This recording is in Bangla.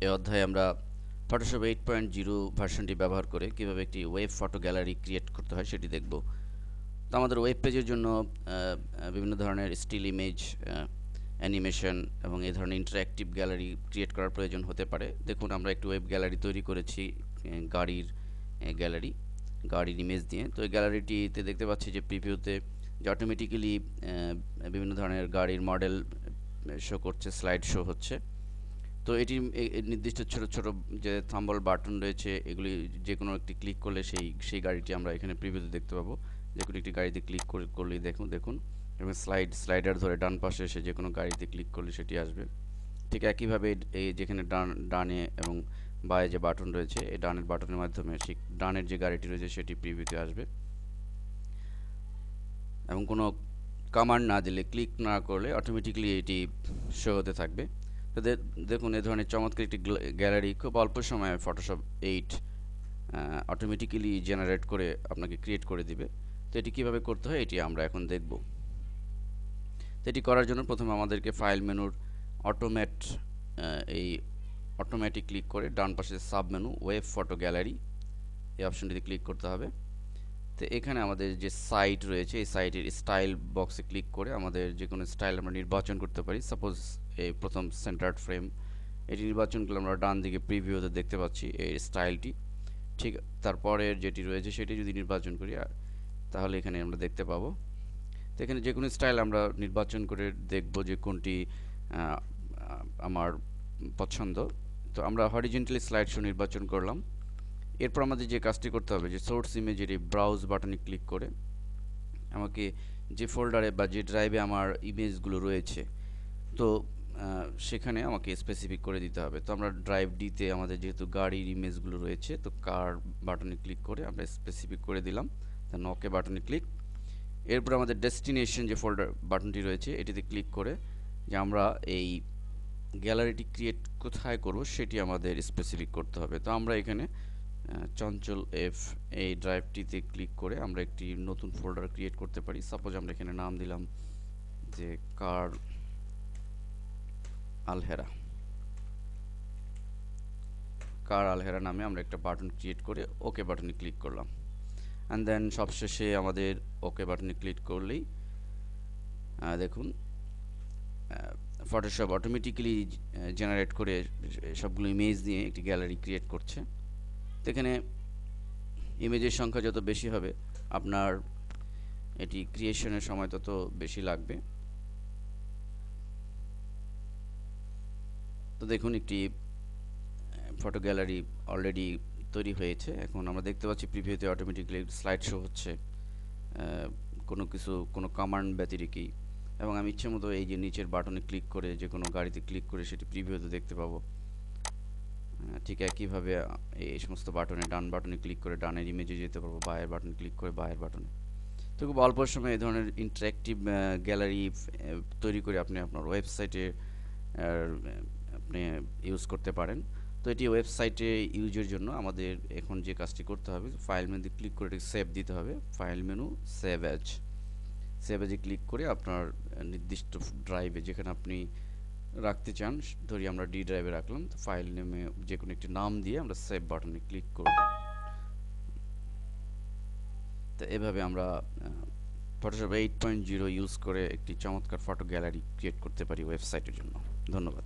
এই অধ্যায়ে আমরা ফটোশপ 8.0 ভার্সনটি ব্যবহার করে কিভাবে একটি ওয়েব ফটো গ্যালারি ক্রিয়েট করতে হয় সেটি দেখব। তো আমাদের ওয়েব পেজের জন্য বিভিন্ন ধরনের স্টিল ইমেজ, অ্যানিমেশন এবং এই ধরনের ইন্টারঅ্যাক্টিভ গ্যালারি ক্রিয়েট করার প্রয়োজন হতে পারে। দেখুন আমরা একটি ওয়েব গ্যালারি তৈরি করেছি, গাড়ির গ্যালারি, গাড়ির ইমেজ দিয়ে। তো এই গ্যালারিটিতে দেখতে পাচ্ছি যে প্রিভিউতে যে অটোমেটিক্যালি বিভিন্ন ধরনের গাড়ির মডেল শো করছে, স্লাইড শো হচ্ছে। তো এটি নির্দিষ্ট ছোট ছোট যে থাম্বল বাটন রয়েছে, এগুলি যে কোনো একটি ক্লিক করলে সেই গাড়িটি আমরা এখানে প্রিভিউতে দেখতে পাবো। যে কোনো একটি গাড়িতে ক্লিক করলেই দেখুন এবং স্লাইডার ধরে ডান পাশে এসে যে কোনো গাড়িতে ক্লিক করলে সেটি আসবে। ঠিক একইভাবে এই যেখানে ডানে এবং বাঁয়ে যে বাটন রয়েছে, এই ডানের বাটনের মাধ্যমে ঠিক ডানের যে গাড়িটি রয়েছে সেটি প্রিভিউতে আসবে এবং কোনো কমান্ড না দিলে, ক্লিক না করলে অটোমেটিক্যালি এটি শো হতে থাকবে। তো দেখুন এই ধরনের চমৎকার একটি গ্যালারি খুব অল্প সময়ে ফটোশপ 8 অটোমেটিক্যালি জেনারেট করে আপনাকে ক্রিয়েট করে দিবে। তো এটি কীভাবে করতে হয় এটি আমরা এখন দেখব। তো এটি করার জন্য প্রথমে আমাদেরকে ফাইল মেনুর অটোমেট এই অটোমেটিক ক্লিক করে ডান পাশে sub menu web photo gallery এই অপশনটিতে ক্লিক করতে হবে। তো এখানে আমাদের যে সাইট রয়েছে, এই সাইটের স্টাইল বক্সে ক্লিক করে আমাদের যে কোনো স্টাইল আমরা নির্বাচন করতে পারি। সাপোজ এই প্রথম সেন্টার্ড ফ্রেম, এটি নির্বাচন করলে আমরা ডান দিকে প্রিভিউতে দেখতে পাচ্ছি এই স্টাইলটি। ঠিক তারপরের যেটি রয়েছে সেটি যদি নির্বাচন করি তাহলে এখানে আমরা দেখতে পাবো। তো এখানে যে কোনো স্টাইল আমরা নির্বাচন করে দেখব যে কোনটি আমার পছন্দ। তো আমরা হরিজন্টালি স্লাইড শো নির্বাচন করলাম। এরপর আমাদের যে কাজটি করতে হবে, যে সোর্স ইমেজের এই ব্রাউজ বাটনে ক্লিক করে আমাকে যে ফোল্ডারে বা যে ড্রাইভে আমার ইমেজগুলো রয়েছে, তো সেখানে আমাকে স্পেসিফিক করে দিতে হবে। তো আমরা ড্রাইভ ডিতে আমাদের যেহেতু গাড়ির ইমেজগুলো রয়েছে, তো কার বাটনে ক্লিক করে আমরা স্পেসিফিক করে দিলাম, দেন ওকে বাটনে ক্লিক। এরপর আমাদের ডেস্টিনেশন যে ফোল্ডার বাটনটি রয়েছে এটিতে ক্লিক করে যে আমরা এই গ্যালারিটি ক্রিয়েট কোথায় করব সেটি আমাদের স্পেসিফিক করতে হবে। তো আমরা এখানে চঞ্চল এফ এই ড্রাইভটিতে ক্লিক করে আমরা একটি নতুন ফোল্ডার ক্রিয়েট করতে পারি। সাপোজ আমরা এখানে নাম দিলাম যে কার আলহেরা নামে আমরা একটা বাটন ক্রিয়েট করে ওকে বাটনে ক্লিক করলাম। অ্যান্ড দেন সবশেষে আমাদের ওকে বাটনে ক্লিক করলেই দেখুন ফটোশপ অটোমেটিক্যালি জেনারেট করে সবগুলো ইমেজ নিয়ে একটি গ্যালারি ক্রিয়েট করছে। তো এখানে ইমেজের সংখ্যা যত বেশি হবে আপনার এটি ক্রিয়েশনের সময় তত বেশি লাগবে। তো দেখুন একটি ফটো গ্যালারি অলরেডি তৈরি হয়েছে। এখন আমরা দেখতে পাচ্ছি প্রিভিউতে অটোমেটিক্যালি স্লাইড শো হচ্ছে কোনো কমান্ড ব্যতিরেকেই, এবং আমি ইচ্ছে মতো এই যে নিচের বাটনে ক্লিক করে যে কোনো গাড়িতে ক্লিক করে সেটি প্রিভিউতে দেখতে পাবো। ঠিক একইভাবে এই সমস্ত বাটনে ডান বাটনে ক্লিক করে ডানের ইমেজে যেতে পারবো, বায়ের বাটনে ক্লিক করে বায়ের বাটনে। তো খুব অল্প সময়ে এই ধরনের ইন্টারঅ্যাক্টিভ গ্যালারি তৈরি করে আপনি আপনার ওয়েবসাইটে আপনি ইউজ করতে পারেন। তো এটি ওয়েবসাইটে ইউজের জন্য আমাদের এখন যে কাজটি করতে হবে, ফাইল মেনুতে ক্লিক করে এটি সেভ দিতে হবে। ফাইল মেনু সেভ অ্যাজে ক্লিক করে আপনার নির্দিষ্ট ড্রাইভে যেখানে আপনি রাখতে চান, ধরি আমরা ডি ড্রাইভে রাখলাম, তো ফাইল নেমে যে কোনো একটি নাম দিয়ে আমরা সেভ বাটনে ক্লিক করব। তো এভাবে আমরা ফটোশপ 8.0 ইউজ করে একটি চমৎকার ফটো গ্যালারি ক্রিয়েট করতে পারি ওয়েবসাইটের জন্য। ধন্যবাদ।